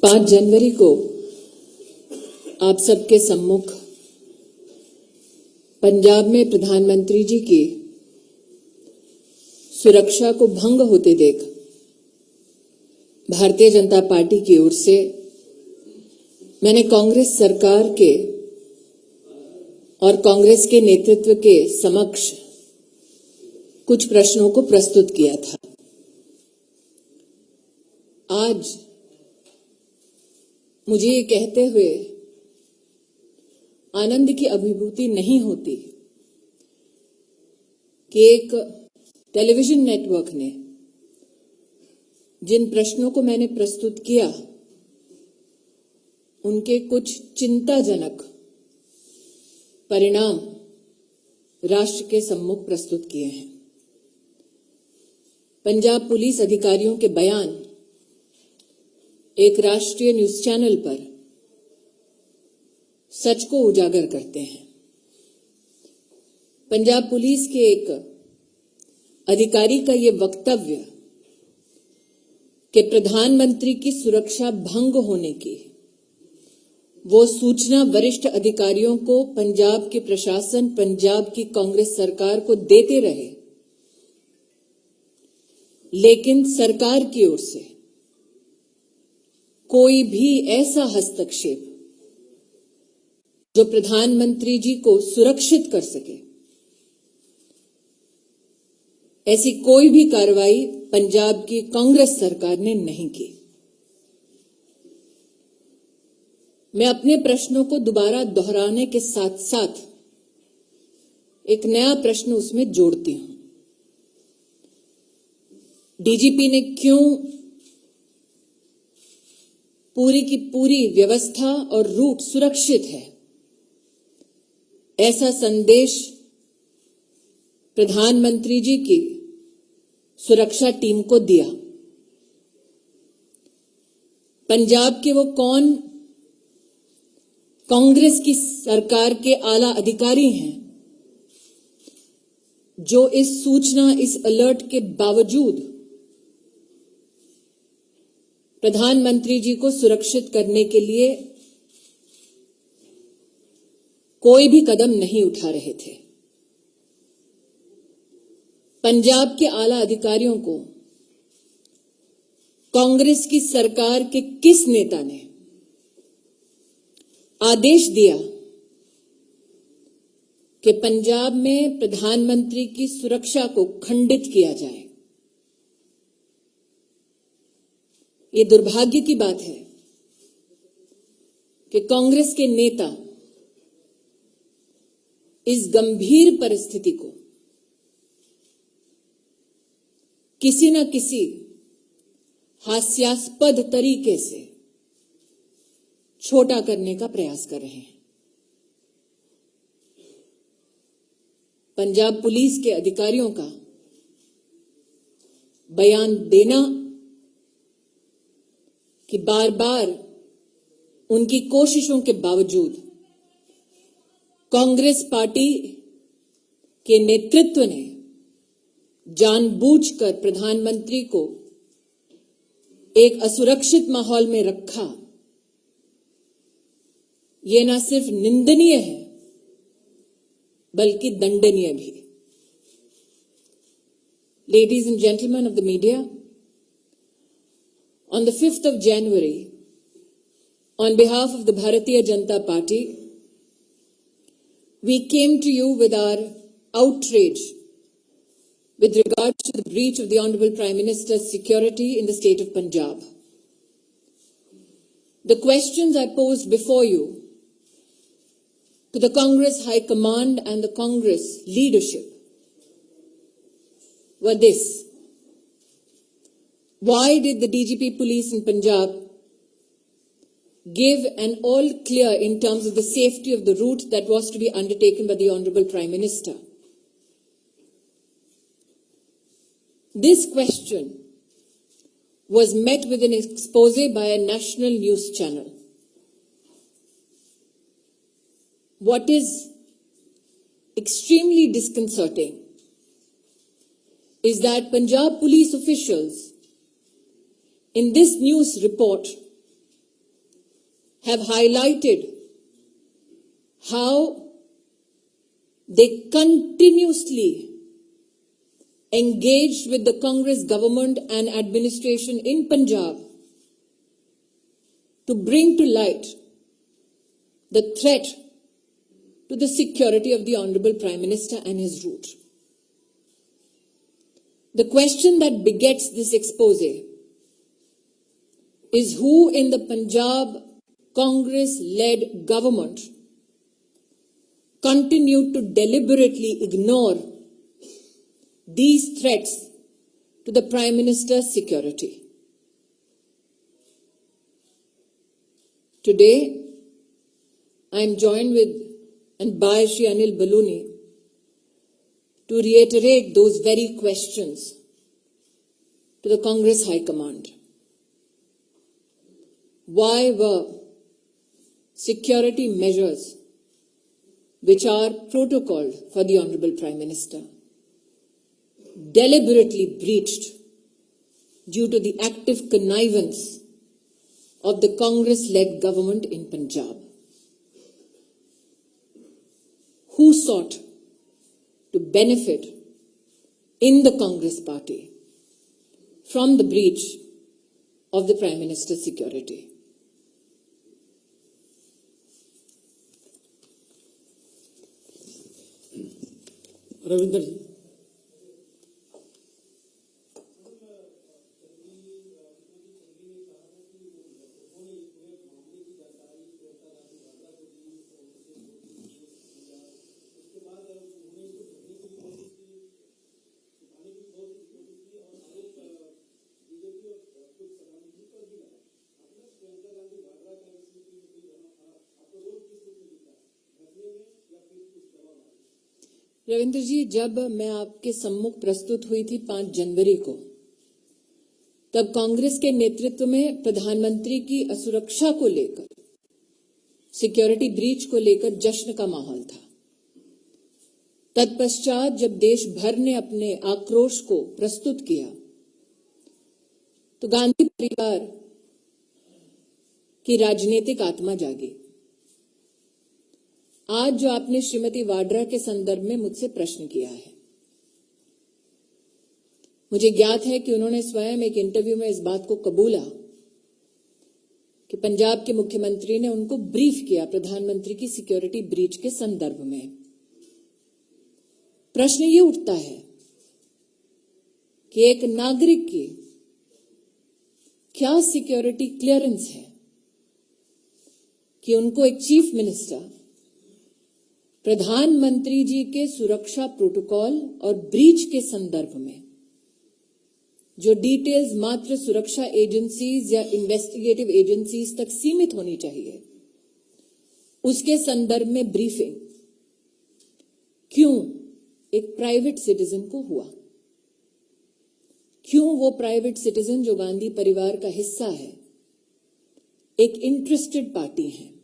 5 जनवरी को आप सबके सम्मुख पंजाब में प्रधानमंत्री जी की सुरक्षा को भंग होते देख भारतीय जनता पार्टी की ओर से मैंने कांग्रेस सरकार के और कांग्रेस के नेतृत्व के समक्ष कुछ प्रश्नों को प्रस्तुत किया था। आज मुझे ये कहते हुए आनंद की अभिभूति नहीं होती कि एक टेलीविजन नेटवर्क ने जिन प्रश्नों को मैंने प्रस्तुत किया उनके कुछ चिंताजनक परिणाम राष्ट्र के सम्मुख प्रस्तुत किए हैं। पंजाब पुलिस अधिकारियों के बयान एक राष्ट्रीय न्यूज चैनल पर सच को उजागर करते हैं। पंजाब पुलिस के एक अधिकारी का यह वक्तव्य कि प्रधानमंत्री की सुरक्षा भंग होने की वो सूचना वरिष्ठ अधिकारियों को पंजाब के प्रशासन, पंजाब की कांग्रेस सरकार को देते रहे, लेकिन सरकार की ओर से कोई भी ऐसा हस्तक्षेप जो प्रधानमंत्री जी को सुरक्षित कर सके, ऐसी कोई भी कार्रवाई पंजाब की कांग्रेस सरकार ने नहीं की। मैं अपने प्रश्नों को दोबारा दोहराने के साथ साथ एक नया प्रश्न उसमें जोड़ती हूं। डीजीपी ने क्यों पूरी की पूरी व्यवस्था और रूट सुरक्षित है, ऐसा संदेश प्रधानमंत्री जी की सुरक्षा टीम को दिया? पंजाब के वो कौन कांग्रेस की सरकार के आला अधिकारी हैं जो इस सूचना, इस अलर्ट के बावजूद प्रधानमंत्री जी को सुरक्षित करने के लिए कोई भी कदम नहीं उठा रहे थे? पंजाब के आला अधिकारियों को कांग्रेस की सरकार के किस नेता ने आदेश दिया कि पंजाब में प्रधानमंत्री की सुरक्षा को खंडित किया जाए? ये दुर्भाग्य की बात है कि कांग्रेस के नेता इस गंभीर परिस्थिति को किसी न किसी हास्यास्पद तरीके से छोटा करने का प्रयास कर रहे हैं। पंजाब पुलिस के अधिकारियों का बयान देना कि बार बार उनकी कोशिशों के बावजूद कांग्रेस पार्टी के नेतृत्व ने जानबूझकर प्रधानमंत्री को एक असुरक्षित माहौल में रखा, ये न सिर्फ निंदनीय है बल्कि दंडनीय भी। Ladies and gentlemen of the media, on the 5th of January, on behalf of the Bharatiya Janata Party, we came to you with our outrage with regard to the breach of the Honorable Prime Minister's security in the state of Punjab. The questions I posed before you to the Congress High Command and the Congress leadership were this: why did the DGP police in Punjab give an all clear in terms of the safety of the route that was to be undertaken by the Honorable Prime Minister? This question was met with an expose by a national news channel. What is extremely disconcerting is that Punjab police officials in this news report have highlighted how they continuously engaged with the Congress government and administration in Punjab to bring to light the threat to the security of the Honorable Prime Minister and his route. The question that begets this expose is who in the Punjab Congress-led government continued to deliberately ignore these threats to the Prime Minister's security. Today, I am joined with and by Shri Anil Baluni to reiterate those very questions to the Congress High Command. Why were security measures which are protocoled for the Honorable Prime Minister deliberately breached due to the active connivance of the Congress-led government in Punjab? Who sought to benefit in the Congress party from the breach of the Prime Minister's security? Ravindra जी, रविंद्र जी, जब मैं आपके सम्मुख प्रस्तुत हुई थी 5 जनवरी को, तब कांग्रेस के नेतृत्व में प्रधानमंत्री की असुरक्षा को लेकर, सिक्योरिटी ब्रीच को लेकर जश्न का माहौल था। तत्पश्चात जब देश भर ने अपने आक्रोश को प्रस्तुत किया, तो गांधी परिवार की राजनीतिक आत्मा जागी। आज जो आपने श्रीमती वाड्रा के संदर्भ में मुझसे प्रश्न किया है, मुझे ज्ञात है कि उन्होंने स्वयं एक इंटरव्यू में इस बात को कबूला कि पंजाब के मुख्यमंत्री ने उनको ब्रीफ किया प्रधानमंत्री की सिक्योरिटी ब्रीच के संदर्भ में। प्रश्न ये उठता है कि एक नागरिक की क्या सिक्योरिटी क्लियरेंस है कि उनको एक चीफ मिनिस्टर प्रधानमंत्री जी के सुरक्षा प्रोटोकॉल और ब्रीच के संदर्भ में जो डिटेल्स मात्र सुरक्षा एजेंसीज या इन्वेस्टिगेटिव एजेंसीज तक सीमित होनी चाहिए, उसके संदर्भ में ब्रीफिंग क्यों एक प्राइवेट सिटीजन को हुआ? क्यों वो प्राइवेट सिटीजन जो गांधी परिवार का हिस्सा है, एक इंटरेस्टेड पार्टी है,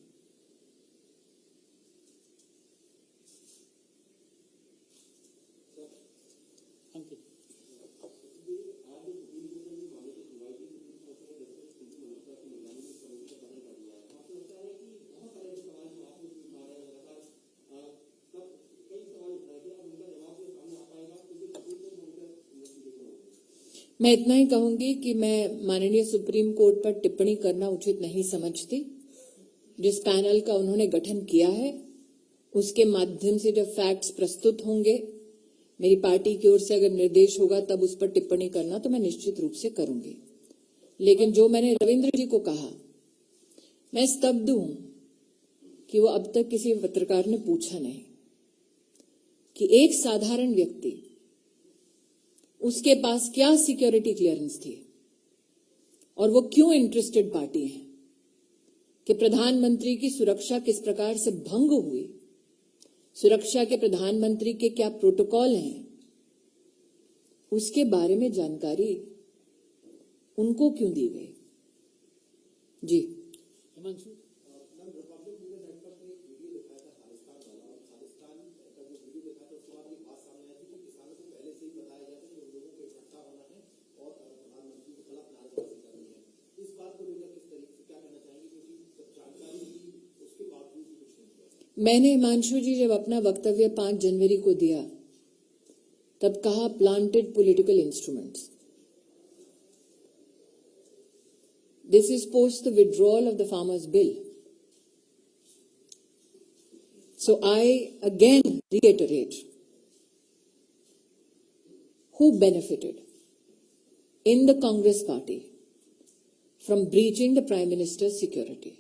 मैं इतना ही कहूंगी कि मैं माननीय सुप्रीम कोर्ट पर टिप्पणी करना उचित नहीं समझती। जिस पैनल का उन्होंने गठन किया है, उसके माध्यम से जब फैक्ट्स प्रस्तुत होंगे, मेरी पार्टी की ओर से अगर निर्देश होगा तब उस पर टिप्पणी करना तो मैं निश्चित रूप से करूंगी। लेकिन जो मैंने रविंद्र जी को कहा, मैं स्तब्ध हूं कि वो अब तक किसी पत्रकार ने पूछा नहीं कि एक साधारण व्यक्ति, उसके पास क्या सिक्योरिटी क्लियरेंस थी और वो क्यों इंटरेस्टेड पार्टी है कि प्रधानमंत्री की सुरक्षा किस प्रकार से भंग हुई, सुरक्षा के प्रधानमंत्री के क्या प्रोटोकॉल हैं, उसके बारे में जानकारी उनको क्यों दी गई? जी हिमांशु, मैंने हिमांशु जी जब अपना वक्तव्य 5 जनवरी को दिया तब कहा planted political instruments. This is post the withdrawal of the farmers' bill. So I again reiterate, who benefited in the Congress party from breaching the Prime Minister's security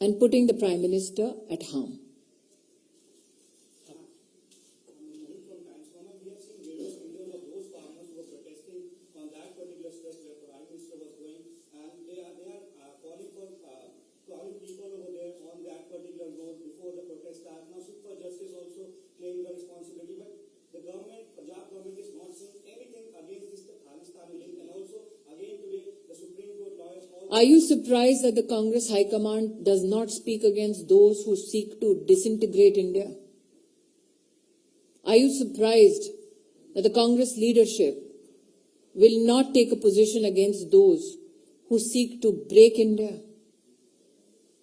and putting the Prime Minister at harm? Are you surprised that the Congress High Command does not speak against those who seek to disintegrate India? Are you surprised that the Congress leadership will not take a position against those who seek to break India?